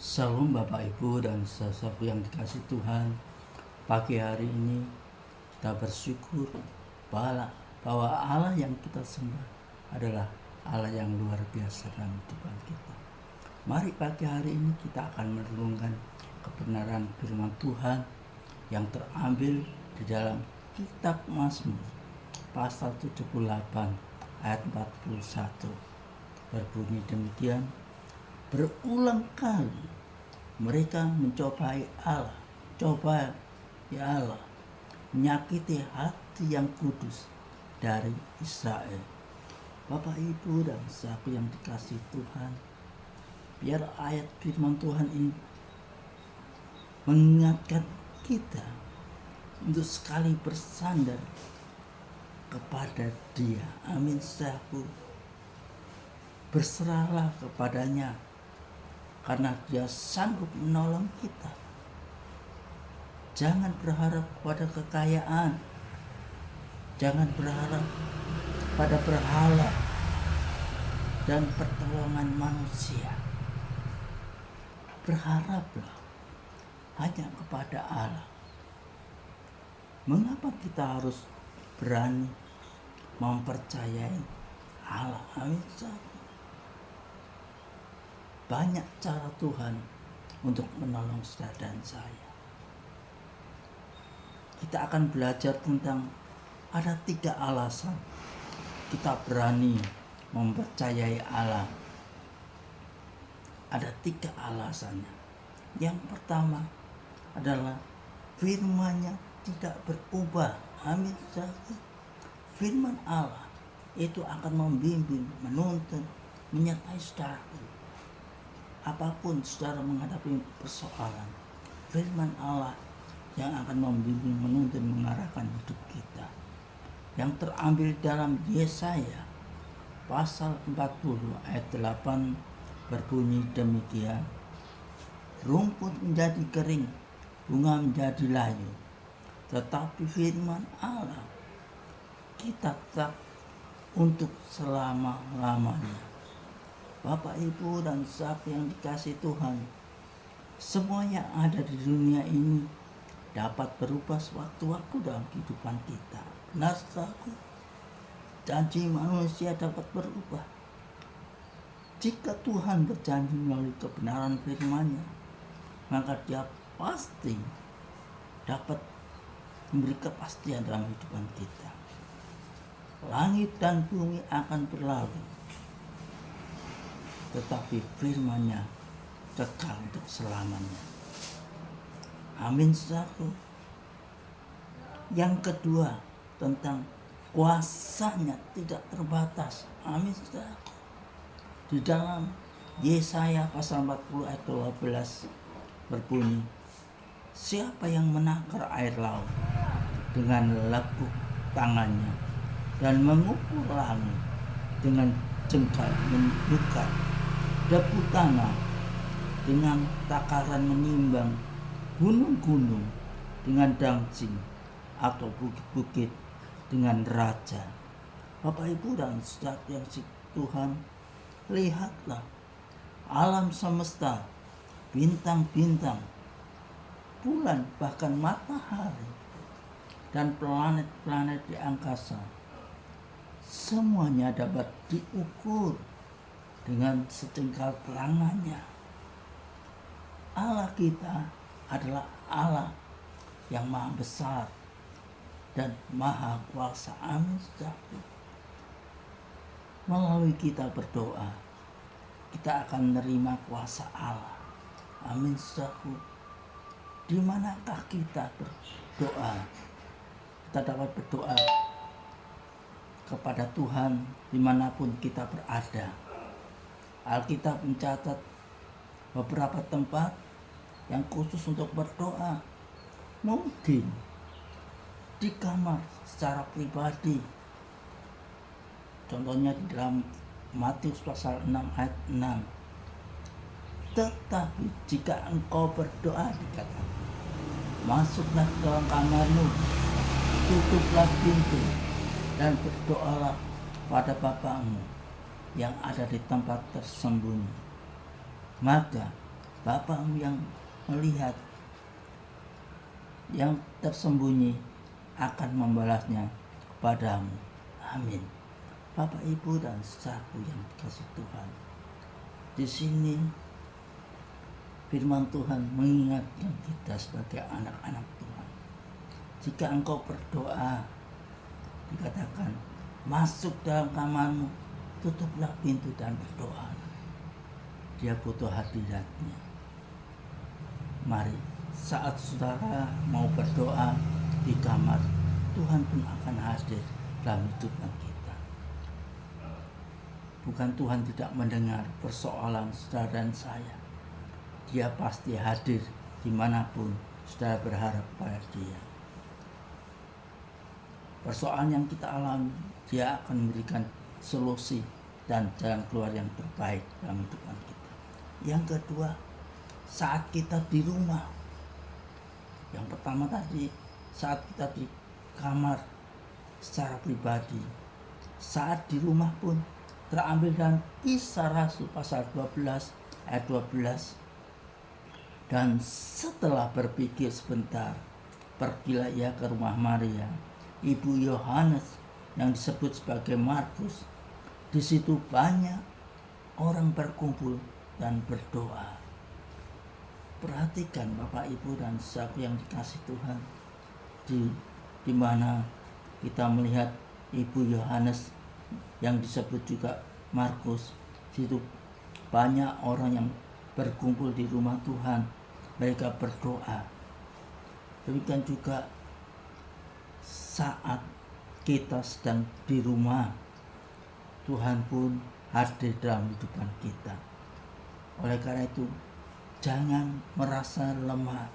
Salam Bapak Ibu dan saudara yang dikasih Tuhan. Pagi hari ini kita bersyukur bahwa Allah yang kita sembah adalah Allah yang luar biasa dalam kehidupan kita. Mari pagi hari ini kita akan merenungkan kebenaran firman Tuhan yang terambil di dalam kitab Mazmur pasal 78 ayat 41. Berbunyi demikian: berulang kali mereka mencobai Allah, coba ya Allah, menyakiti hati yang kudus dari Israel. Bapak Ibu dan saudara yang dikasih Tuhan, biar ayat firman Tuhan ini mengingatkan kita untuk sekali bersandar kepada Dia. Amin. Saudaraku, berserahlah kepadanya karena Dia sanggup menolong kita. Jangan berharap pada kekayaan, jangan berharap pada berhala dan pertolongan manusia. Berharaplah hanya kepada Allah. Mengapa kita harus berani mempercayai Allah? Amin. Banyak cara Tuhan untuk menolong saudara dan saya. Kita akan belajar tentang ada 3 alasan kita berani mempercayai Allah. Ada 3 alasannya. Yang pertama adalah firman-Nya tidak berubah. Amin. Firman Allah itu akan membimbing, menuntun, menyertai saudara. Apapun saudara menghadapi persoalan, firman Allah yang akan membimbing, menuntun, mengarahkan hidup kita. Yang terambil dalam Yesaya pasal 40 ayat 8 berbunyi demikian: rumput menjadi kering, bunga menjadi layu, tetapi firman Allah kita tetap untuk selama-lamanya. Bapak, Ibu, dan saudara yang dikasih Tuhan, semua yang ada di dunia ini dapat berubah sewaktu-waktu dalam kehidupan kita. Benar, saudaraku? Janji manusia dapat berubah. Jika Tuhan berjanji melalui kebenaran firman-Nya, maka Dia pasti dapat memberi kepastian dalam kehidupan kita. Langit dan bumi akan berlalu, tetapi firman-Nya kekal untuk selamanya. Amin, saudaraku. Yang kedua, tentang kuasa-Nya tidak terbatas. Amin, saudaraku. Di dalam Yesaya pasal 40 ayat 12 berbunyi: siapa yang menakar air laut dengan lekuk tangannya dan mengukur langit dengan jengkal menukar debu tanah, dengan takaran menimbang gunung-gunung dengan dangsing, atau bukit-bukit dengan raja. Bapak, Ibu, dan saudara yang Tuhan, lihatlah alam semesta, bintang-bintang, bulan, bahkan matahari dan planet-planet di angkasa. Semuanya dapat diukur dengan sejengkal tangannya. Allah kita adalah Allah yang maha besar dan maha kuasa. Amin. Melalui kita berdoa, kita akan menerima kuasa Allah. Amin. Di manakah kita berdoa? Kita dapat berdoa kepada Tuhan dimanapun kita berada. Alkitab mencatat beberapa tempat yang khusus untuk berdoa. Mungkin di kamar secara pribadi. Contohnya di dalam Matius pasal 6 ayat 6. Tetapi jika engkau berdoa, dikatakan, masuklah ke dalam kamarmu, tutuplah pintu, dan berdoalah pada Bapamu yang ada di tempat tersembunyi. Maka Bapamu yang melihat yang tersembunyi akan membalasnya kepadamu. Amin. Bapak, Ibu, dan saudaraku yang dikasihi Tuhan, di sini firman Tuhan mengingatkan kita sebagai anak-anak Tuhan. Jika engkau berdoa, dikatakan, masuk dalam kamarmu, tutuplah pintu dan berdoa. Dia butuh hadiratnya. Mari, saat saudara mau berdoa di kamar, Tuhan pun akan hadir dalam hidupan kita. Bukan Tuhan tidak mendengar persoalan saudara dan saya. Dia pasti hadir dimanapun saudara berharap pada Dia. Persoalan yang kita alami, Dia akan memberikan solusi dan jalan keluar yang terbaik dalam hidupan kita. Yang kedua, saat kita di rumah. Yang pertama tadi, saat kita di kamar secara pribadi. Saat di rumah pun terambil dalam Kisah Rasul pasal 12 ayat 12. Dan setelah berpikir sebentar, pergilah ia ke rumah Maria, ibu Yohanes yang disebut sebagai Markus. Di situ banyak orang berkumpul dan berdoa. Perhatikan Bapak, Ibu, dan saudara yang dikasihi Tuhan, di mana kita melihat ibu Yohanes yang disebut juga Markus. Di situ banyak orang yang berkumpul di rumah Tuhan, mereka berdoa. Demikian juga saat kita sedang di rumah, Tuhan pun hadir dalam kehidupan kita. Oleh karena itu, jangan merasa lemah,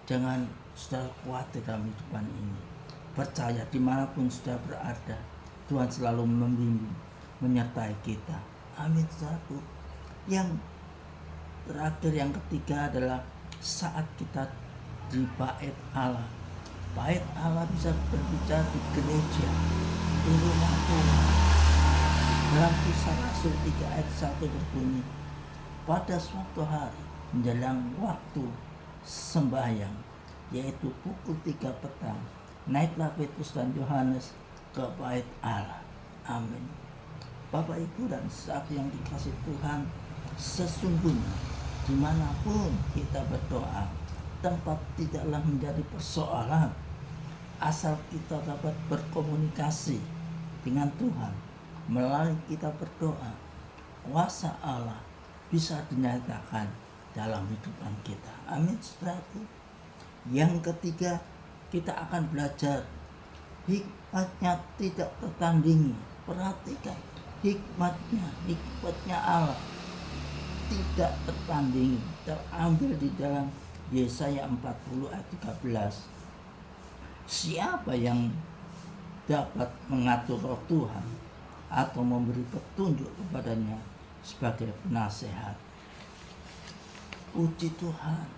jangan saudara khawatir dalam kehidupan ini. Percaya dimanapun saudara berada, Tuhan selalu membimbing, menyertai kita. Amin, saudaraku. Yang terakhir, yang ketiga adalah saat kita di bait Allah. Bait Allah bisa berbicara di gereja, di rumah Tuhan. Dalam Kisah Rasul 3 ayat 1 berbunyi, pada suatu hari menjelang waktu sembahyang, yaitu pukul 3 petang, naiklah Petrus dan Yohanes ke bait Allah. Amin. Bapak, Ibu, dan saudara yang dikasihi Tuhan, sesungguhnya dimanapun kita berdoa, tempat tidaklah menjadi persoalan asal kita dapat berkomunikasi dengan Tuhan melalui kita berdoa. Kuasa Allah bisa dinyatakan dalam kehidupan kita. Amin, saudaraku. Yang ketiga, kita akan belajar hikmatnya tidak tertandingi. Perhatikan hikmatnya Allah tidak tertandingi, terambil di dalam Yesaya 40 ayat 13. Siapa yang dapat mengatur roh Tuhan atau memberi petunjuk kepadanya sebagai penasehat? Puji Tuhan.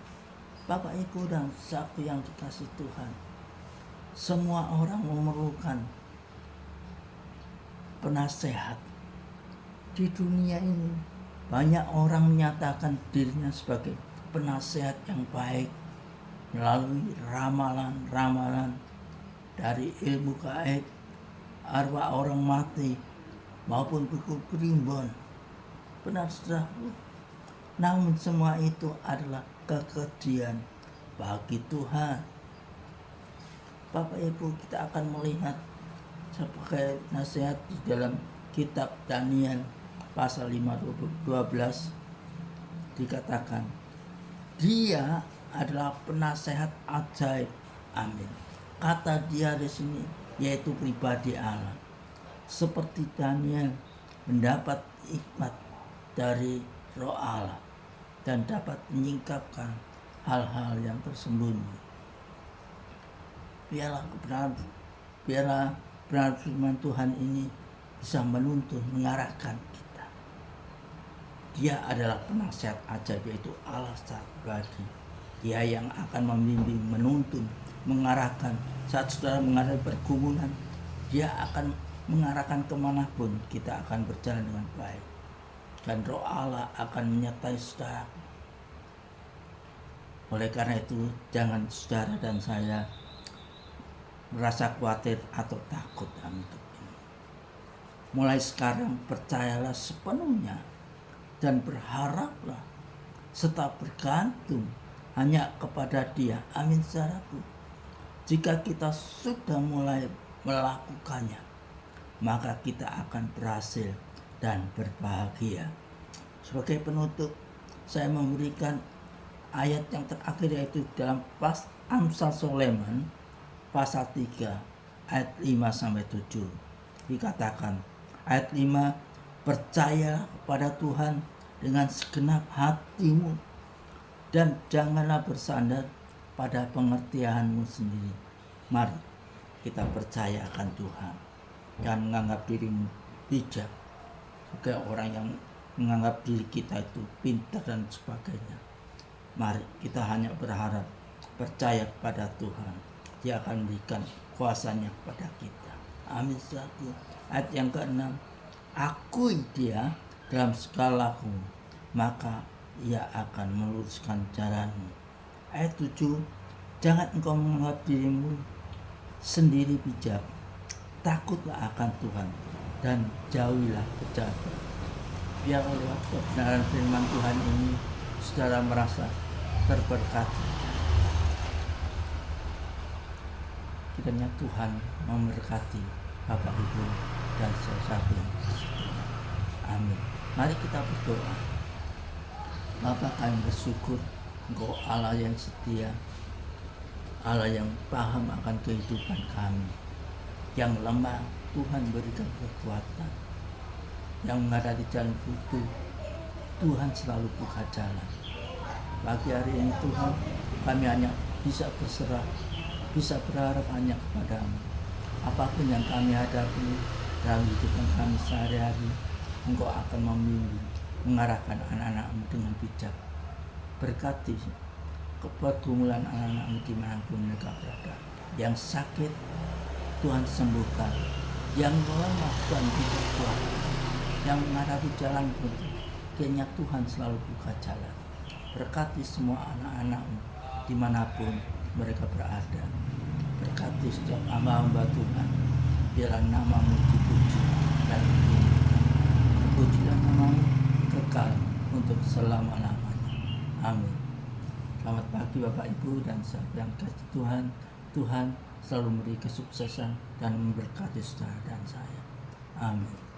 Bapak, Ibu, dan saudara yang dikasihi Tuhan, semua orang memerlukan penasehat. Di dunia ini banyak orang menyatakan dirinya sebagai penasehat yang baik melalui ramalan-ramalan dari ilmu gaib, arwah orang mati, maupun buku primbon. Benar, saudaraku. Namun semua itu adalah kekejian bagi Tuhan. Bapak, Ibu, kita akan melihat sebagai nasihat di dalam kitab Daniel pasal 5:12 dikatakan, Dia adalah penasehat ajaib. Amin. Kata Dia di sini yaitu pribadi Allah. Seperti Daniel mendapat hikmat dari Roh Allah dan dapat menyingkapkan hal-hal yang tersembunyi. Biarlah kebenaran firman Tuhan ini bisa menuntun, mengarahkan kita. Dia adalah penasihat ajaib, yaitu Allah secara pribadi. Dia yang akan membimbing, menuntun, mengarahkan. Saat saudara menghadapi pergumulan, Dia akan mengarahkan kemanapun kita akan berjalan dengan baik. Dan Roh Allah akan menyertai saudara. Oleh karena itu, jangan saudara dan saya merasa khawatir atau takut dalam hidup ini. Mulai sekarang percayalah sepenuhnya dan berharaplah serta bergantung hanya kepada Dia. Amin, saudaraku. Jika kita sudah mulai melakukannya, maka kita akan berhasil dan berbahagia. Sebagai penutup, saya memberikan ayat yang terakhir, yaitu dalam Amsal Sulaiman pasal 3 ayat 5-7. Dikatakan ayat 5, percayalah kepada Tuhan dengan segenap hatimu dan janganlah bersandar pada pengertianmu sendiri. Mari kita percaya akan Tuhan. Jangan menganggap dirimu bijak, sebagai orang yang menganggap diri kita itu pintar dan sebagainya. Mari kita hanya berharap, percaya kepada Tuhan. Dia akan memberikan kuasanya kepada kita. Amin. Ayat yang ke-6, akui Dia dalam segala laku, maka Ia akan meluruskan jalanmu. Ayat 7, jangan engkau menganggap dirimu sendiri bijak. Takutlah akan Tuhan dan jauhilah kejahatan. Biar lewat kebenaran firman Tuhan ini saudara merasa terberkati. Kiranya Tuhan memberkati Bapak Ibu dan saudara yang bersedia. Amin. Mari kita berdoa. Bapa, kami bersyukur Engkau Allah yang setia, Allah yang paham akan kehidupan kami. Yang lemah Tuhan berikan kekuatan, yang menghadapi jalan buntu Tuhan selalu buka jalan. Pagi hari ini Tuhan, kami hanya bisa berserah, bisa berharap hanya kepadamu. Apapun yang kami hadapi dalam kehidupan kami sehari-hari, Engkau akan membimbing, mengarahkan anak-anak-Mu dengan bijak. Berkati pergumulan anak-anak-Mu dimanapun mereka berada. Yang sakit Tuhan sembuhkan, yang lemah Tuhan bisa kuat, yang menghadapi jalan buntu kiranya Tuhan selalu buka jalan. Berkati semua anak-anak-Mu dimanapun mereka berada. Berkati setiap hamba-hamba Tuhan, biarlah nama-Mu dipuji dan ditinggikan. Pujilah nama-Mu kekal untuk selama-lamanya. Amin. Selamat pagi Bapak Ibu dan sahabat yang kasih Tuhan. Tuhan selalu memberi kesuksesan dan memberkati saudara dan saya. Amin.